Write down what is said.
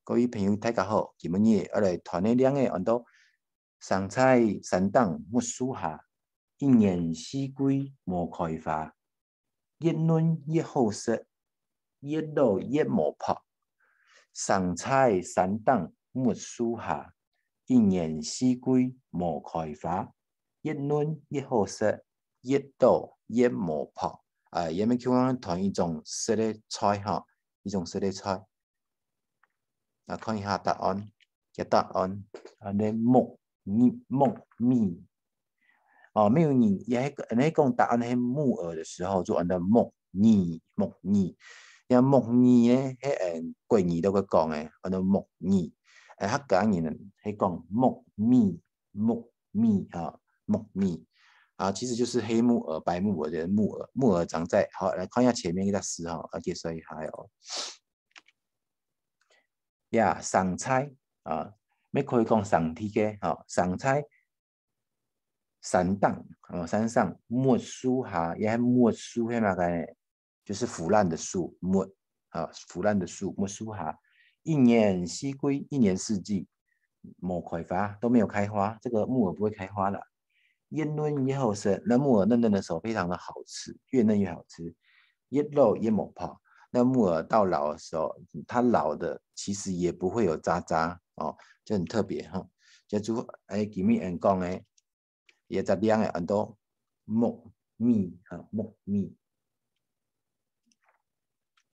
各位朋友大家好，今日我来谈的两个按到上菜山当木树下，一年四季莫开花，越嫩越好食，越老越莫泡。上菜山当木树下，一年四季莫开花，越嫩越好食，越老越莫泡。也咪叫我谈一种食的菜哈，一种食的菜。看一下答案，答案那木米没有你也那讲答案是木耳的时候，就按照木耳，因木耳呢，贵耳都会讲诶，按照木耳，客家人呢是讲木米其实就是黑木耳、白木耳的木耳长在好，来看一下前面一个诗哈，介绍一下哦。上菜咩可以讲上天嘅上菜山当山上木树下，也系木树系嘛个，就是腐烂的树木腐烂的树木树下，一年四季，一年四季没开花，都没有开花，这个木耳不会开花了。越嫩越好吃，那木耳嫩嫩的时候非常的好吃，越嫩越好吃，越老越冇泡。那木耳到老的时候，它老的其实也不会有渣渣就很特别哈。就今日人讲诶，也在两个很多木米